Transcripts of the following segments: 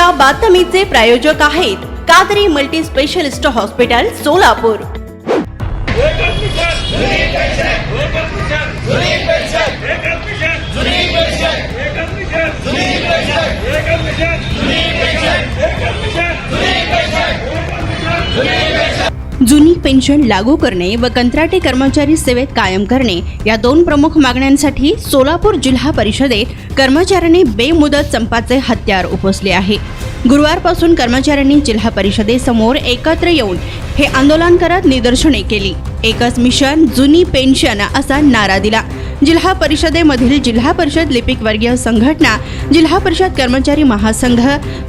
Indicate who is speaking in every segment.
Speaker 1: या बातमीचे प्रायोजक आहेत Qadri multi specialist hospital Solapur. जुनी पेन्शन लागू करणे व कंत्राटी कर्मचारी सेवेत कायम करणे या दोन प्रमुख मागण्यांसाठी सोलापूर जिल्हा परिषदेत कर्मचाऱ्यांनी बेमुदत संपाचे हत्यार उपसले आहे। गुरुवारपासून कर्मचाऱ्यांनी जिल्हा परिषदेसमोर एकत्र येऊन हे आंदोलन करत निदर्शने केली। एकच मिशन जुनी पेन्शन असा नारा दिला। जिल्हा परिषदेमधील जिल्हा परिषद लिपिक वर्गीय संघटना, जिल्हा परिषद कर्मचारी महासंघ,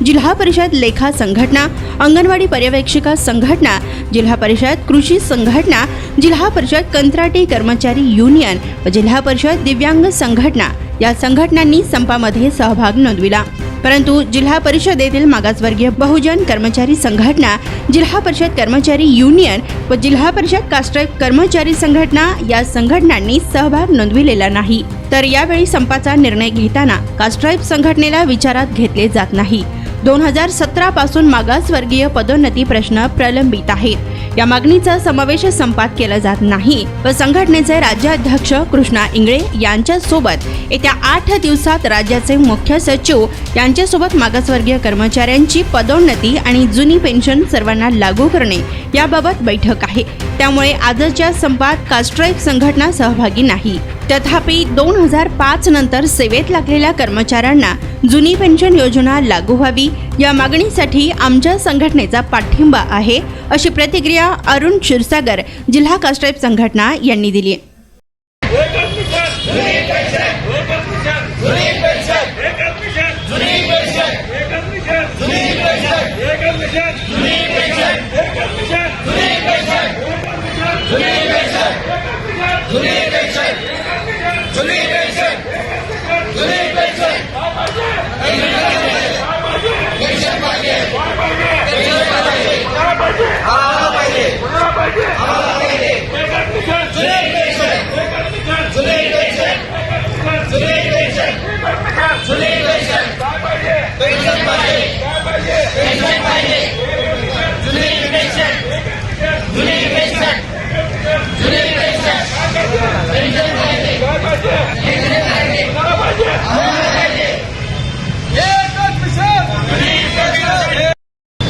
Speaker 1: जिल्हा परिषद लेखा संघटना, अंगणवाडी पर्यवेक्षिका संघटना, जिल्हा परिषद कृषी संघटना, जिल्हा परिषद कंत्राटी कर्मचारी युनियन व जिल्हा परिषद दिव्यांग संघटना या संघटनांनी संपामध्ये सहभाग नोंदविला। परंतु जिल्हा परिषदेतील मागासवर्गीय बहुजन कर्मचारी संघटना, जिल्हा परिषद कर्मचारी युनियन व जिल्हा परिषद कास्ट्राईब कर्मचारी संघटना या संघटनांनी सहभाग नोंदविलेला नाही। तर यावेळी संपाचा निर्णय घेताना कास्ट्राईब संघटनेला विचारात घेतले जात नाही। 2017 पासून मागासवर्गीय पदोन्नती प्रश्न प्रलंबित आहेत। या मागणीचा समावेश संपात केला जात नाही व संघटनेचे राज्याध्यक्ष कृष्णा इंगळे यांच्या सोबत येत्या 8 दिवसात राज्याचे मुख्य सचिव यांच्यासोबत मागासवर्गीय कर्मचाऱ्यांची पदोन्नती आणि जुनी पेन्शन सर्वांना लागू करणे याबाबत बैठक आहे। त्यामुळे आजच्या संपात कास्ट्राईब संघटना सहभागी नाही। तथापि 2005 नंतर सेवेत लागलेल्या कर्मचाऱ्यांना जुनी पेन्शन योजना लागू व्हावी या मागणीसाठी आमच्या संघटनेचा पाठिंबा आहे, अशी प्रतिक्रिया अरुण क्षीरसागर जिल्हा कास्ट्राईब संघटना यांनी दिली।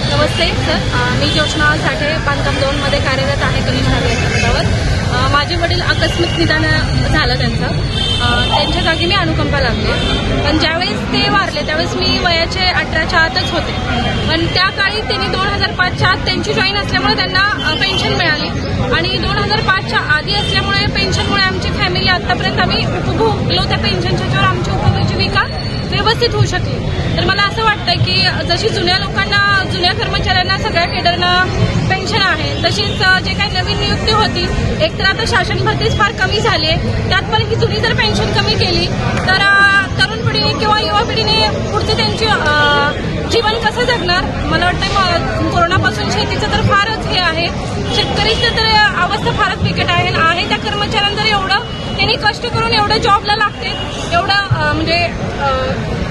Speaker 2: नमस्ते सर, मी जोशना साठे बांधकाम 2 मध्ये कार्यरत आहे कनिष्ठावर। माझे वडील आकस्मिक निधन झालं त्यांच्या जागी मी अनुकंपा लागले। पण ज्यावेळेस ते वारले त्यावेळेस मी वयाचे 18च्या आतच होते। पण त्या काळी त्यांनी 2005च्या आत त्यांची जॉईन असल्यामुळे त्यांना पेन्शन मिळाली आणि 2005च्या आधी असल्यामुळे पेन्शनमुळे आमची फॅमिली आतापर्यंत आम्ही उपभोगलो त्या पेन्शनच्या ज्यावर आमची उपजीविका व्यवस्थित होऊ शकली। तर मला असं वाटतं की जशी जुन्या लोकांना, जुन्या कर्मचाऱ्यांना, सगळ्या केडरना पेन्शन आहे, तशीच जे काही नवीन नियुक्ती होती, एकतर आता शासन भरतीच फार कमी झाली आहे, त्यात पण ही जुनी जर पेन्शन कमी केली तर तरुण पिढीने किंवा युवा पिढीने पुढचे त्यांची जीवन कसं जगणार। मला वाटतं कोरोनापासून शेतीचं तर फारच हे आहे, शेतकरीचं तर अवस्था फारच बिकट आहे। त्या कर्मचाऱ्यांना जर एवढं त्यांनी कष्ट करून एवढं जॉबला लागते, एवढं म्हणजे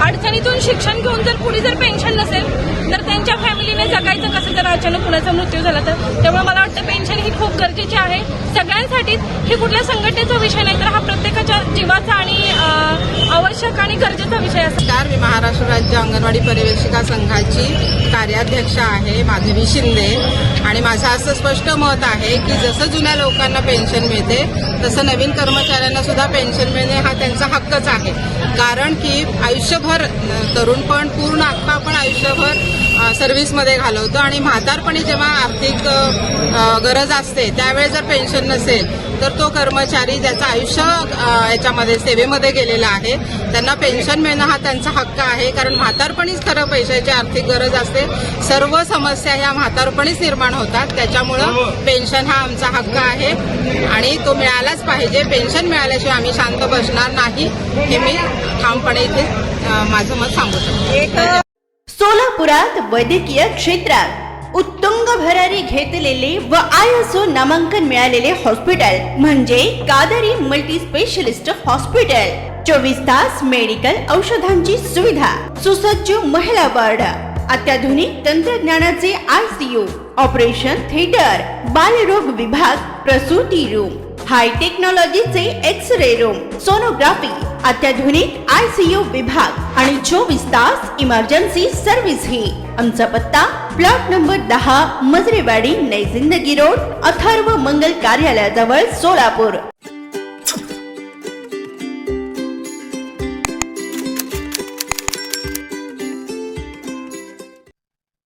Speaker 2: अडचणीतून शिक्षण घेऊन जर पुढे जर पेन्शन नसेल तर त्यांच्या फॅमिलीने जगायचं कसं जर अचानक कुणाचा मृत्यू झाला तर। त्यामुळे मला वाटतं पेन्शन ही खूप गरजेची आहे सगळ्यांसाठीच। हे कुठल्या संघटनेचा विषय नाही, तर हा प्रत्येकाच्या जीवाचा आणि आवश्यक आणि गरजेचा विषय आहे।
Speaker 3: मी महाराष्ट्र राज्य अंगणवाडी पर्यवेक्षिका संघाची कार्याध्यक्ष आहे माधवी शिंदे आणि माझं असं स्पष्ट मत आहे की जसं जुन्या लोकांना पेन्शन मिळते तसं नवीन कर्मचाऱ्यांना सुद्धा पेन्शन मिळणे हा त्यांचा हक्कच आहे। कारण की आयुष्यभर तरुणपण पूर्ण अख्खा आपण आयुष्यभर सर्व्हिसमध्ये घालवतो आणि म्हातारपणी जेव्हा आर्थिक गरज असते त्यावेळेस जर पेन्शन नसेल तर तो कर्मचारी ज्याचं आयुष्य याच्यामध्ये सेवेमध्ये गेलेला आहे त्यांना पेन्शन मिळणं हा त्यांचा हक्क आहे। कारण म्हातारपणीच खरं पैशाची आर्थिक गरज असते, सर्व समस्या ह्या म्हातारपणीच निर्माण होतात। त्याच्यामुळं पेन्शन हा आमचा हक्क आहे आणि तो मिळालाच पाहिजे। पेन्शन मिळाल्याशिवाय आम्ही शांत बसणार नाही, हे मी ठामपणे इथे माझं मत सांगू शकतो।
Speaker 1: सोलापुरात वैद्यकीय क्षेत्रात उत्तुंग भरारी घेतलेले व ISO नामांकन मिळालेले हॉस्पिटल म्हणजे कादरी मल्टी स्पेशलिस्ट हॉस्पिटल। 24 तास मेडिकल औषधांची सुविधा, सुसज्ज महिला वार्ड, अत्याधुनिक तंत्रज्ञानाचे ICU, ऑपरेशन थिएटर, बालरोग विभाग, प्रसूती रूम, हाय टेक्नॉलॉजीचे एक्स-रे रूम, सोनोग्राफी, अत्याधुनिक ICU विभाग आणि 24 तास इमर्जन्सी सर्व्हिस ही. आमचा पत्ता प्लॉट नंबर 10, मजरेवाडी, नई जिंदगी रोड, अथर्व मंगल कार्यालयाजवळ, सोलापूर.